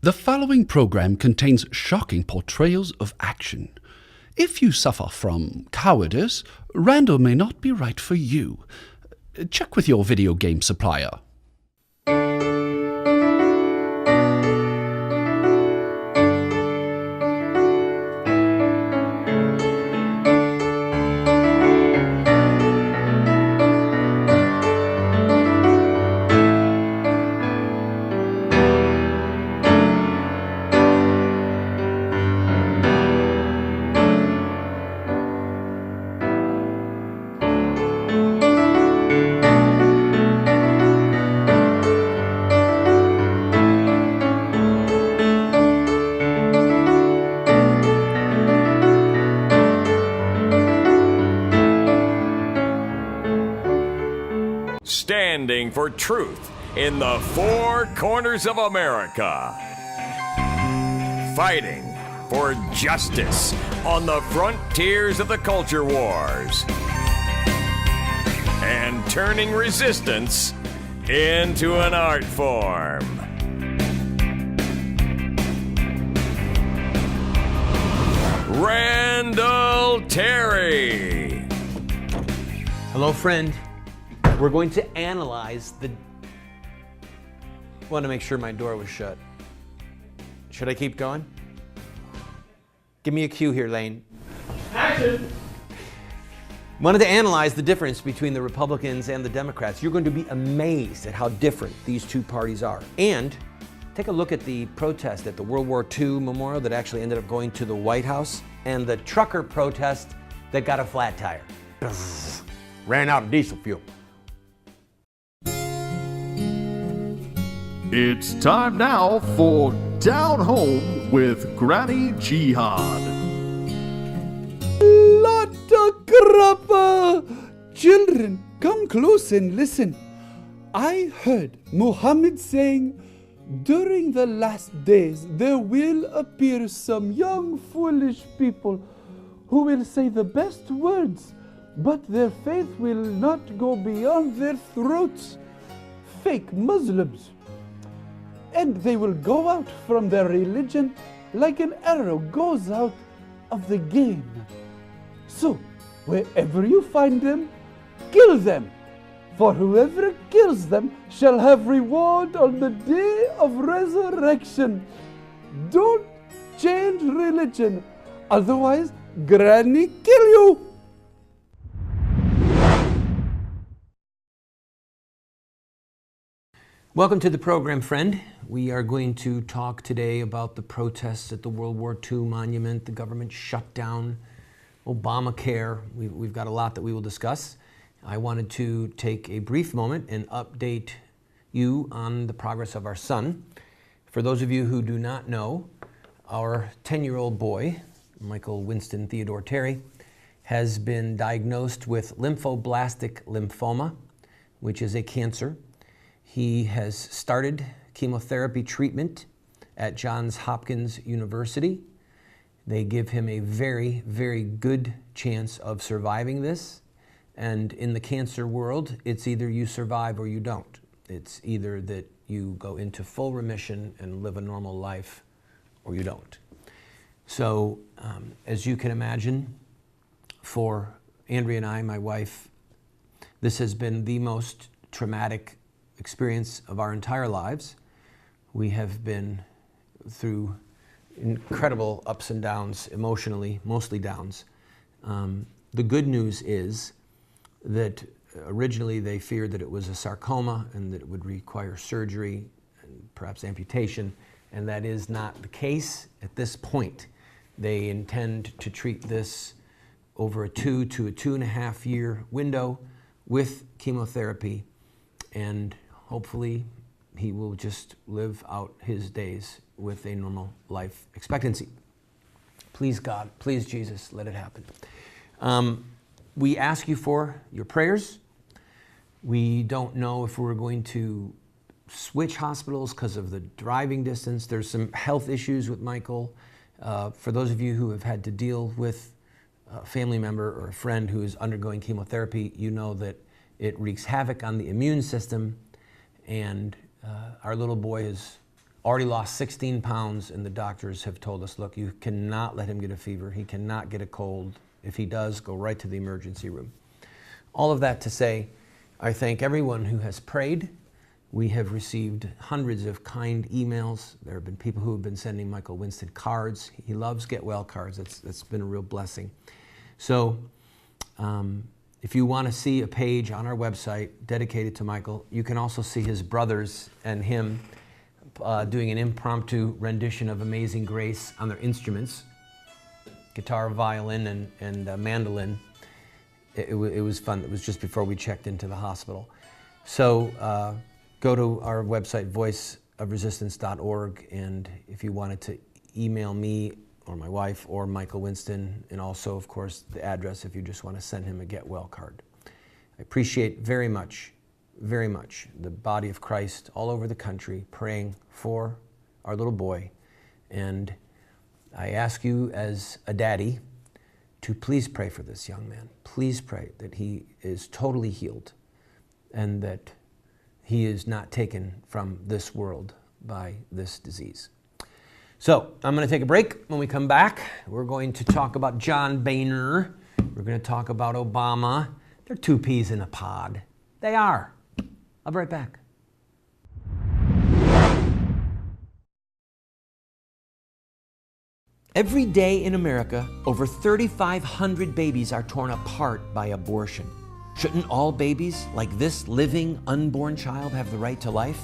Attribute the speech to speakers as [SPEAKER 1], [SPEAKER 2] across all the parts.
[SPEAKER 1] The following program contains shocking portrayals of action. If you suffer from cowardice, Randall may not be right for you. Check with your video game supplier.
[SPEAKER 2] Standing for truth in the four corners of America. Fighting for justice on the frontiers of the culture wars. And turning resistance into an art form. Randall Terry.
[SPEAKER 3] Hello, friend. We're going to analyze the... Want to make sure my door was shut. Should I keep going? Give me a cue here, Lane.
[SPEAKER 4] Action!
[SPEAKER 3] Wanted to analyze the difference between the Republicans and the Democrats. You're going to be amazed at how different these two parties are. And take a look at the protest at the World War II memorial that actually ended up going to the White House, and the trucker protest that got a flat tire. Ran out of diesel fuel.
[SPEAKER 5] It's time now for Down Home with Granny Jihad.
[SPEAKER 6] Lotta grappa! Children, come close and listen. I heard Muhammad saying, during the last days there will appear some young foolish people who will say the best words, but their faith will not go beyond their throats. Fake Muslims. And they will go out from their religion like an arrow goes out of the game. So, wherever you find them, kill them. For whoever kills them shall have reward on the day of resurrection. Don't change religion, otherwise Granny kill you.
[SPEAKER 3] Welcome to the program, friend. We are going to talk today about the protests at the World War II monument, the government shutdown, Obamacare. We've got a lot that we will discuss. I wanted to take a brief moment and update you on the progress of our son. For those of you who do not know, our 10-year-old boy, Michael Winston Theodore Terry, has been diagnosed with lymphoblastic lymphoma, which is a cancer. He has started chemotherapy treatment at Johns Hopkins University. They give him a very, very good chance of surviving this. And in the cancer world, it's either you survive or you don't. It's either that you go into full remission and live a normal life, or you don't. So, as you can imagine, for Andrea and I, my wife, this has been the most traumatic experience of our entire lives. We have been through incredible ups and downs emotionally, mostly downs. The good news is that originally they feared that it was a sarcoma and that it would require surgery and perhaps amputation, and that is not the case at this point. They intend to treat this over a 2 to a 2.5 year window with chemotherapy, and hopefully he will just live out his days with a normal life expectancy. Please God, please Jesus, let it happen. We ask you for your prayers. We don't know if we're going to switch hospitals because of the driving distance. There's some health issues with Michael. For those of you who have had to deal with a family member or a friend who is undergoing chemotherapy, you know that it wreaks havoc on the immune system. And our little boy has already lost 16 pounds, and the doctors have told us, look, you cannot let him get a fever. He cannot get a cold. If he does, go right to the emergency room. All of that to say, I thank everyone who has prayed. We have received hundreds of kind emails. There have been people who have been sending Michael Winston cards. He loves Get Well cards. That's been a real blessing. So if you want to see a page on our website dedicated to Michael, you can also see his brothers and him doing an impromptu rendition of Amazing Grace on their instruments, guitar, violin, and mandolin. It was fun. It was just before we checked into the hospital. So go to our website, voiceofresistance.org, and if you wanted to email me or my wife or Michael Winston, and also, of course, the address if you just want to send him a Get Well card. I appreciate very much the body of Christ all over the country praying for our little boy. And I ask you as a daddy to please pray for this young man. Please pray that he is totally healed and that he is not taken from this world by this disease. So I'm going to take a break. When we come back, we're going to talk about John Boehner. We're going to talk about Obama. They're two peas in a pod. They are. I'll be right back. Every day in America, over 3,500 babies are torn apart by abortion. Shouldn't all babies, like this living, unborn child, have the right to life?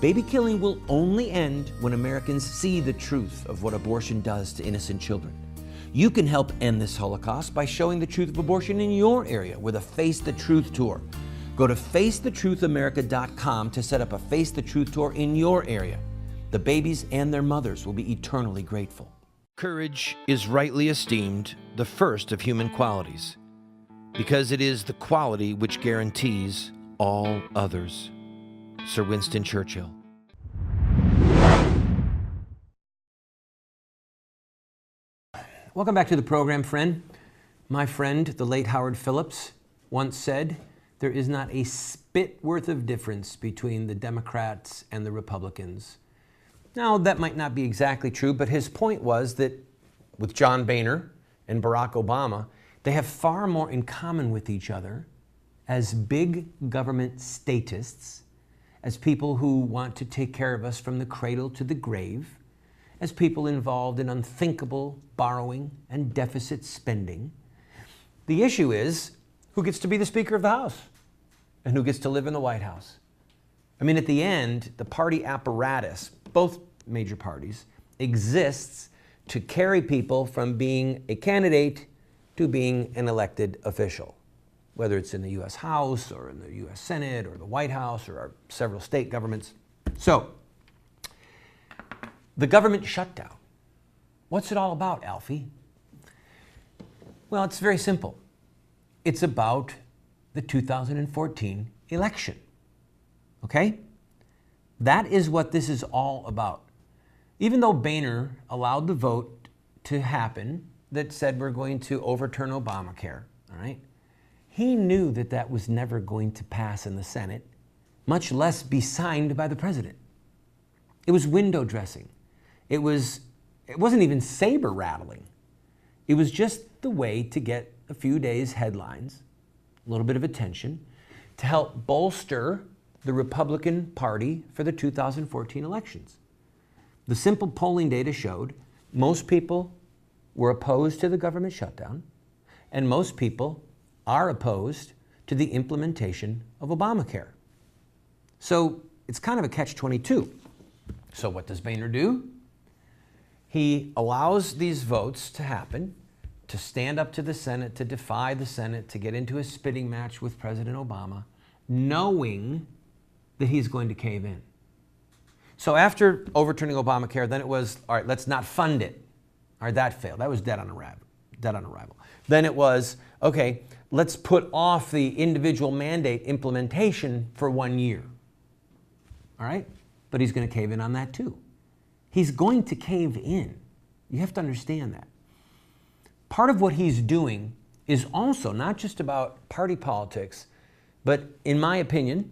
[SPEAKER 3] Baby killing will only end when Americans see the truth of what abortion does to innocent children. You can help end this Holocaust by showing the truth of abortion in your area with a Face the Truth tour. Go to facethetruthamerica.com to set up a Face the Truth tour in your area. The babies and their mothers will be eternally grateful. Courage is rightly esteemed the first of human qualities, because it is the quality which guarantees all others. Sir Winston Churchill. Welcome back to the program, friend. My friend, the late Howard Phillips, once said, there is not a spit worth of difference between the Democrats and the Republicans. Now, that might not be exactly true, but his point was that with John Boehner and Barack Obama, they have far more in common with each other as big government statists, as people who want to take care of us from the cradle to the grave, as people involved in unthinkable borrowing and deficit spending. The issue is who gets to be the Speaker of the House and who gets to live in the White House. I mean, at the end, the party apparatus, both major parties, exists to carry people from being a candidate to being an elected official, whether it's in the U.S. House or in the U.S. Senate or the White House or our several state governments. So, the government shutdown. What's it all about, Alfie? Well, it's very simple. It's about the 2014 election. Okay? That is what this is all about. Even though Boehner allowed the vote to happen that said we're going to overturn Obamacare, all right? He knew that that was never going to pass in the Senate, much less be signed by the president. It was window dressing. It wasn't even saber rattling. It was just the way to get a few days headlines, a little bit of attention, to help bolster the Republican Party for the 2014 elections. The simple polling data showed most people were opposed to the government shutdown, and most people are opposed to the implementation of Obamacare. So it's kind of a catch-22. So what does Boehner do? He allows these votes to happen, to stand up to the Senate, to defy the Senate, to get into a spitting match with President Obama, knowing that he's going to cave in. So after overturning Obamacare, then it was, all right, let's not fund it. All right, that failed. That was dead on arrival. Then it was, okay, let's put off the individual mandate implementation for 1 year. All right? But he's going to cave in on that too. He's going to cave in. You have to understand that. Part of what he's doing is also not just about party politics, but in my opinion,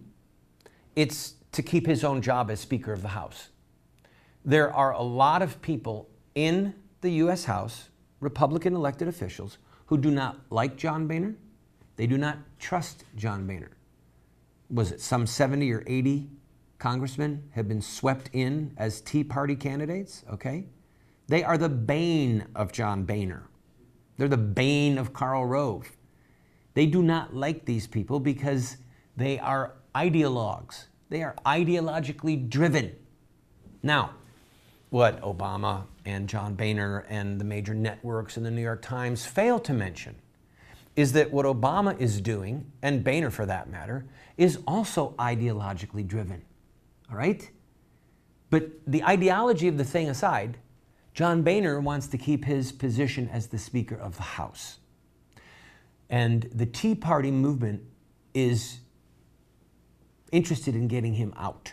[SPEAKER 3] it's to keep his own job as Speaker of the House. There are a lot of people in the U.S. House, Republican elected officials, who do not like John Boehner. They do not trust John Boehner. Was it some 70 or 80 congressmen have been swept in as Tea Party candidates? Okay. They are the bane of John Boehner. They're the bane of Karl Rove. They do not like these people because they are ideologues. They are ideologically driven. Now, what Obama and John Boehner and the major networks and the New York Times fail to mention is that what Obama is doing, and Boehner for that matter, is also ideologically driven. All right? But the ideology of the thing aside, John Boehner wants to keep his position as the Speaker of the House. And the Tea Party movement is interested in getting him out.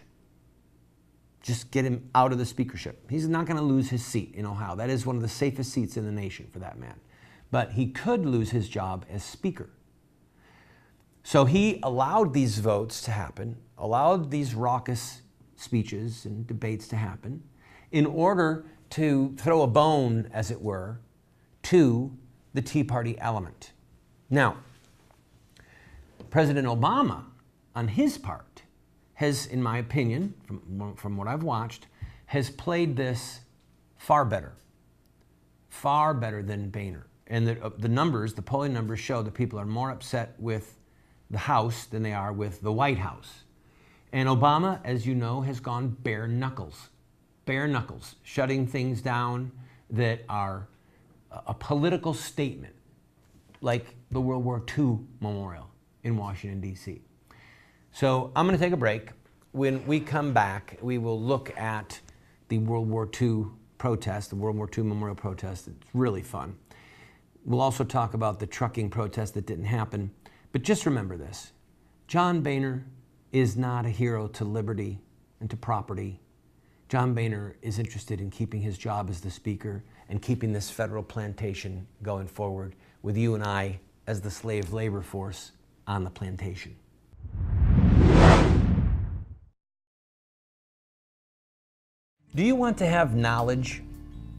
[SPEAKER 3] Just get him out of the speakership. He's not going to lose his seat in Ohio. That is one of the safest seats in the nation for that man. But he could lose his job as Speaker. So he allowed these votes to happen, allowed these raucous speeches and debates to happen in order to throw a bone, as it were, to the Tea Party element. Now, President Obama, on his part, has, in my opinion, from what I've watched, has played this far better than Boehner. And the numbers, the polling numbers show that people are more upset with the House than they are with the White House. And Obama, as you know, has gone bare knuckles, shutting things down that are a political statement, like the World War II Memorial in Washington, D.C. So I'm going to take a break. When we come back, we will look at the World War II protest, the World War II Memorial protest. It's really fun. We'll also talk about the trucking protest that didn't happen. But just remember this. John Boehner is not a hero to liberty and to property. John Boehner is interested in keeping his job as the Speaker and keeping this federal plantation going forward with you and I as the slave labor force on the plantation. Do you want to have knowledge,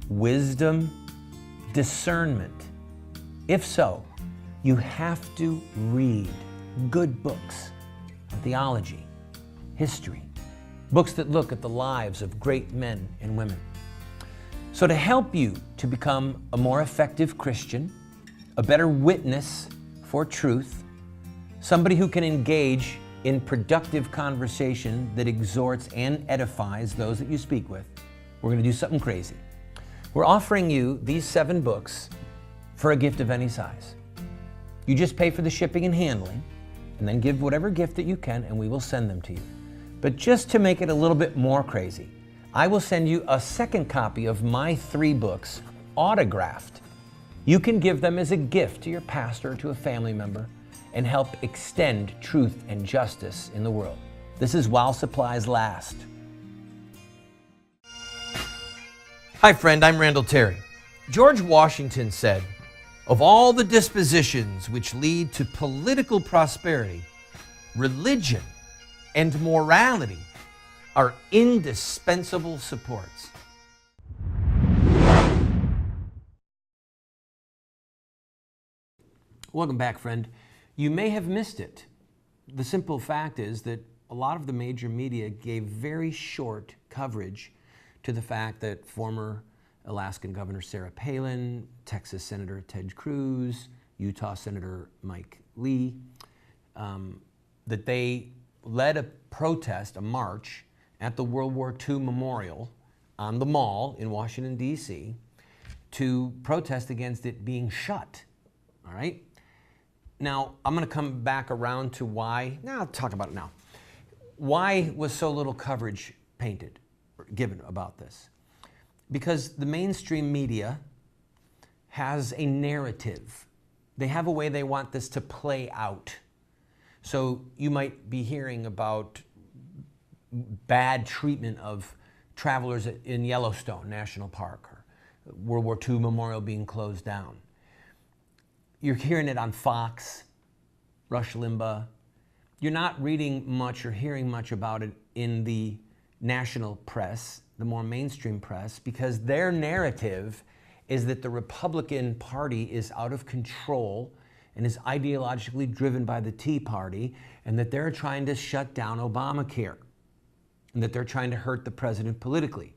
[SPEAKER 3] wisdom, discernment? If so, you have to read good books on theology, history, books that look at the lives of great men and women. So to help you to become a more effective Christian, a better witness for truth, somebody who can engage in productive conversation that exhorts and edifies those that you speak with, we're going to do something crazy. We're offering you these 7 books for a gift of any size. You just pay for the shipping and handling, and then give whatever gift that you can, and we will send them to you. But just to make it a little bit more crazy, I will send you a second copy of my 3 books, autographed. You can give them as a gift to your pastor or to a family member and help extend truth and justice in the world. This is while supplies last. Hi friend, I'm Randall Terry. George Washington said, "Of all the dispositions which lead to political prosperity, religion and morality are indispensable supports." Welcome back, friend. You may have missed it. The simple fact is that a lot of the major media gave very short coverage to the fact that former Alaskan Governor Sarah Palin, Texas Senator Ted Cruz, Utah Senator Mike Lee, that they led a protest, a march, at the World War II Memorial on the Mall in Washington, D.C., to protest against it being shut. All right? Now, I'm going to come back around to why. Now, I'll talk about it now. Why was so little coverage painted or given about this? Because the mainstream media has a narrative. They have a way they want this to play out. So you might be hearing about bad treatment of travelers in Yellowstone National Park, or World War II Memorial being closed down. You're hearing it on Fox, Rush Limbaugh. You're not reading much or hearing much about it in the national press, the more mainstream press, because their narrative is that the Republican Party is out of control and is ideologically driven by the Tea Party, and that they're trying to shut down Obamacare, and that they're trying to hurt the president politically.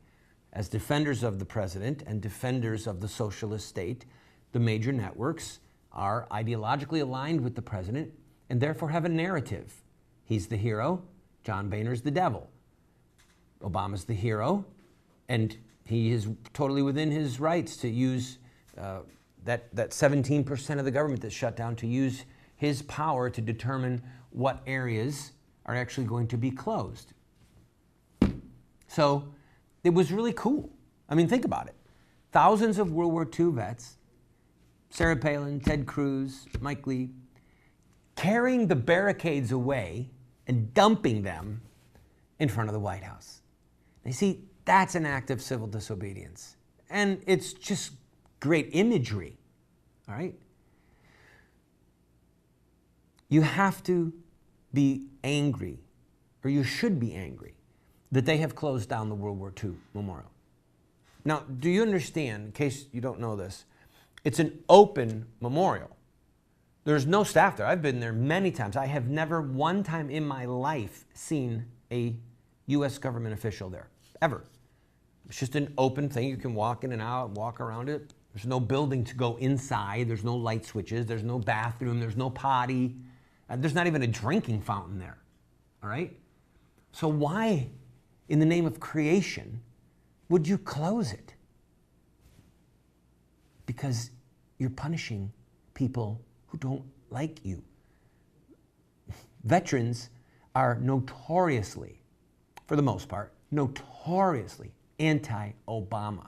[SPEAKER 3] As defenders of the president and defenders of the socialist state, the major networks are ideologically aligned with the president and therefore have a narrative. He's the hero, John Boehner's the devil. Obama's the hero, and he is totally within his rights to use that 17% of the government that's shut down, to use his power to determine what areas are actually going to be closed. So it was really cool. I mean, think about it. Thousands of World War II vets, Sarah Palin, Ted Cruz, Mike Lee, carrying the barricades away and dumping them in front of the White House. Now, you see, that's an act of civil disobedience. And it's just great imagery, all right? You have to be angry, or you should be angry, that they have closed down the World War II Memorial. Now, do you understand, in case you don't know this, it's an open memorial. There's no staff there. I've been there many times. I have never one time in my life seen a U.S. government official there, ever. It's just an open thing. You can walk in and out, walk around it. There's no building to go inside. There's no light switches. There's no bathroom. There's no potty. There's not even a drinking fountain there, all right? So why, in the name of creation, would you close it? Because you're punishing people who don't like you. Veterans are notoriously, for the most part, notoriously anti-Obama.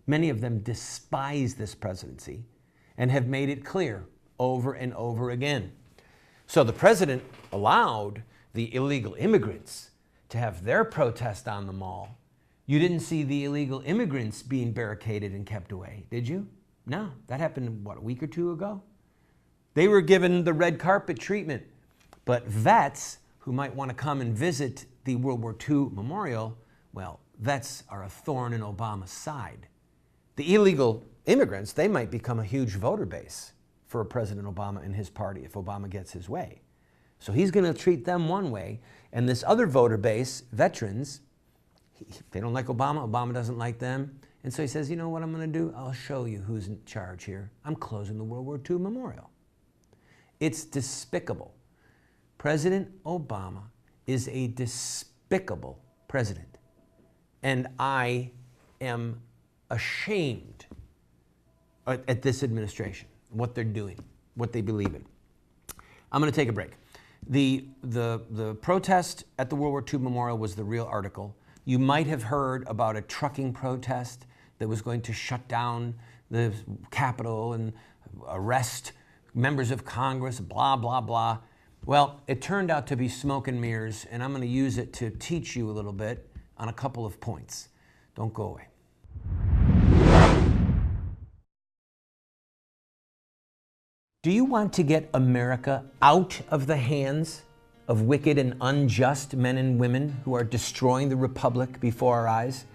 [SPEAKER 3] Many of them despise this presidency and have made it clear over and over again. So the president allowed the illegal immigrants to have their protest on the mall. You didn't see the illegal immigrants being barricaded and kept away, did you? No, that happened, what, a week or two ago? They were given the red carpet treatment. But vets who might want to come and visit the World War II Memorial, well, vets are a thorn in Obama's side. The illegal immigrants, they might become a huge voter base for President Obama and his party if Obama gets his way. So he's going to treat them one way, and this other voter base, veterans, they don't like Obama, Obama doesn't like them, and so he says, you know what I'm going to do? I'll show you who's in charge here. I'm closing the World War II Memorial. It's despicable. President Obama is a despicable president, and I am ashamed at this administration, what they're doing, what they believe in. I'm going to take a break. The protest at the World War II Memorial was the real article. You might have heard about a trucking protest that was going to shut down the Capitol and arrest members of Congress, blah, blah, blah. Well, it turned out to be smoke and mirrors, and I'm going to use it to teach you a little bit on a couple of points. Don't go away. Do you want to get America out of the hands of wicked and unjust men and women who are destroying the republic before our eyes,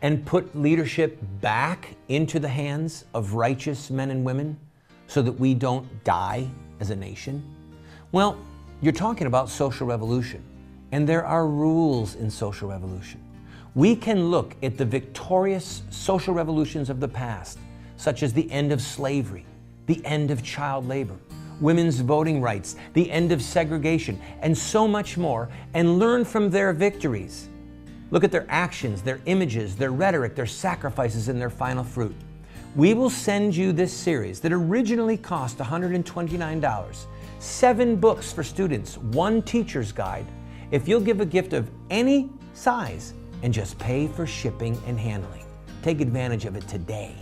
[SPEAKER 3] and put leadership back into the hands of righteous men and women so that we don't die as a nation? Well, you're talking about social revolution, and there are rules in social revolution. We can look at the victorious social revolutions of the past, such as the end of slavery, the end of child labor, women's voting rights, the end of segregation, and so much more, and learn from their victories. Look at their actions, their images, their rhetoric, their sacrifices, and their final fruit. We will send you this series that originally cost $129, 7 books for students, 1 teacher's guide, if you'll give a gift of any size and just pay for shipping and handling. Take advantage of it today.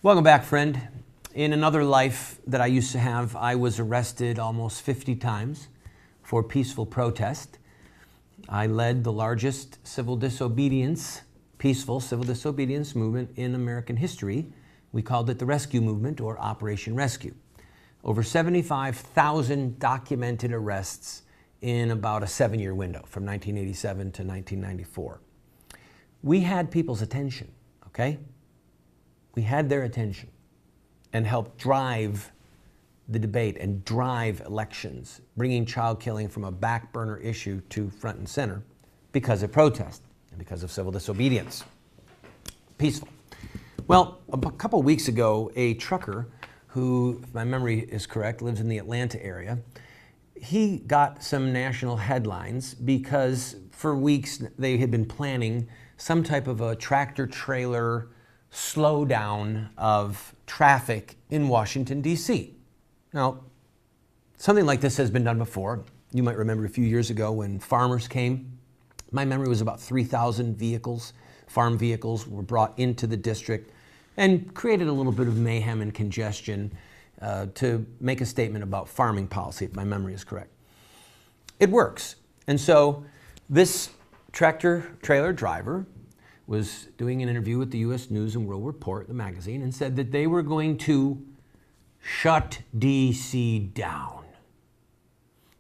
[SPEAKER 3] Welcome back, friend. In another life that I used to have, I was arrested almost 50 times for peaceful protest. I led the largest civil disobedience, peaceful civil disobedience movement in American history We called it the Rescue Movement, or Operation Rescue. Over 75,000 documented arrests in about a 7-year window, from 1987 to 1994. We had people's attention, okay? We had their attention and helped drive the debate and drive elections, bringing child killing from a back burner issue to front and center because of protest and because of civil disobedience. Peaceful. Well, a couple weeks ago, a trucker who, if my memory is correct, lives in the Atlanta area, he got some national headlines because for weeks they had been planning some type of a tractor-trailer slowdown of traffic in Washington, D.C. Now, something like this has been done before. You might remember a few years ago when farmers came. My memory was about 3,000 vehicles, farm vehicles, were brought into the district and created a little bit of mayhem and congestion to make a statement about farming policy, if my memory is correct. It works. And so this tractor-trailer driver was doing an interview with the U.S. News and World Report, the magazine, and said that they were going to shut D.C. down.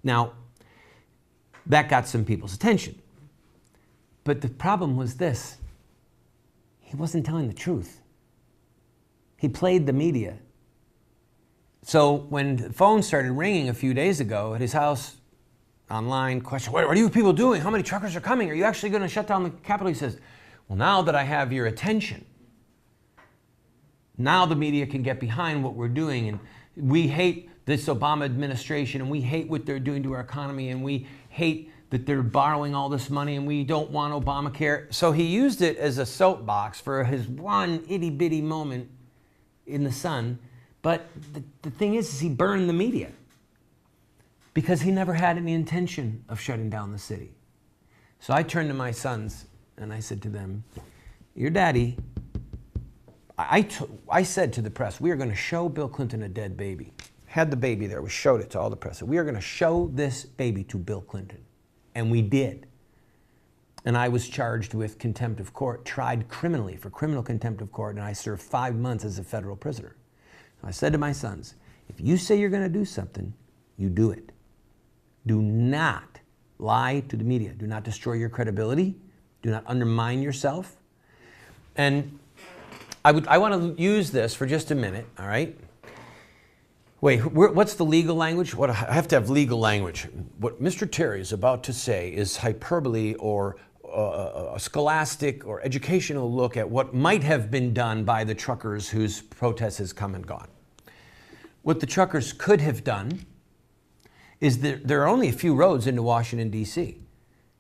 [SPEAKER 3] Now, that got some people's attention. But the problem was this: he wasn't telling the truth. He played the media. So when the phone started ringing a few days ago at his house, online, question, what are you people doing? How many truckers are coming? Are you actually going to shut down the Capitol? He says, well, now that I have your attention, now the media can get behind what we're doing, and we hate this Obama administration, and we hate what they're doing to our economy, and we hate that they're borrowing all this money, and we don't want Obamacare. So he used it as a soapbox for his one itty-bitty moment in the sun. But the thing is he burned the media because he never had any intention of shutting down the city. So I turned to my sons and I said to them, your daddy, I said to the press, we are going to show Bill Clinton a dead baby. Had the baby there, we showed it to all the press. We are going to show this baby to Bill Clinton. And we did. And I was charged with contempt of court, tried criminally for criminal contempt of court, and I served 5 months as a federal prisoner. I said to my sons, if you say you're going to do something, you do it. Do not lie to the media. Do not destroy your credibility. Do not undermine yourself. And I want to use this for just a minute, all right? Wait, what's the legal language? I have to have legal language. What Mr. Terry is about to say is hyperbole or a scholastic or educational look at what might have been done by the truckers whose protest has come and gone. What the truckers could have done is there are only a few roads into Washington, D.C.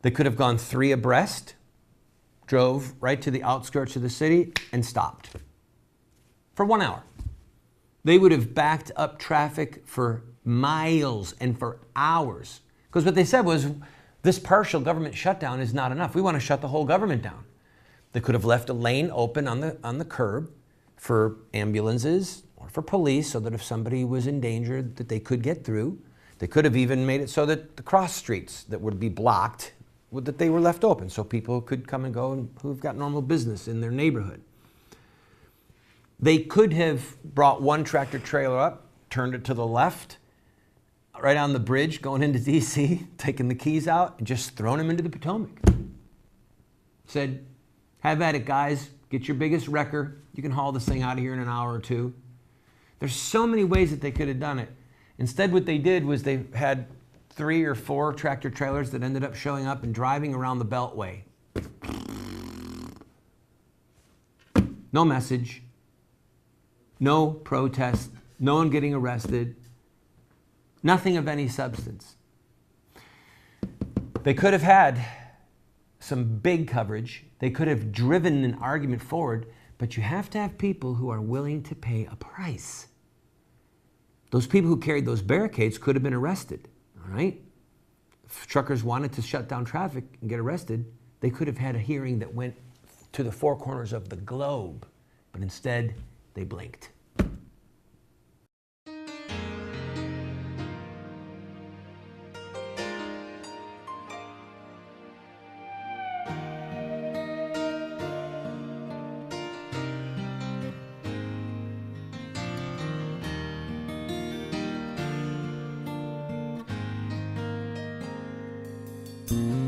[SPEAKER 3] They could have gone 3 abreast, drove right to the outskirts of the city, and stopped for 1 hour. They would have backed up traffic for miles and for hours. Because what they said was, this partial government shutdown is not enough. We want to shut the whole government down. They could have left a lane open on the curb for ambulances or for police so that if somebody was in danger that they could get through. They could have even made it so that the cross streets that would be blocked, that they were left open so people could come and go and who've got normal business in their neighborhood. They could have brought one tractor trailer up, turned it to the left, right on the bridge going into D.C., taken the keys out, and just thrown them into the Potomac. Said, have at it, guys. Get your biggest wrecker. You can haul this thing out of here in an hour or 2. There's so many ways that they could have done it. Instead, what they did was they had 3 or 4 tractor trailers that ended up showing up and driving around the Beltway. No message. No protest, no one getting arrested, nothing of any substance. They could have had some big coverage. They could have driven an argument forward, but you have to have people who are willing to pay a price. Those people who carried those barricades could have been arrested, all right? If truckers wanted to shut down traffic and get arrested, they could have had a hearing that went to the 4 corners of the globe, but instead, they blinked. you.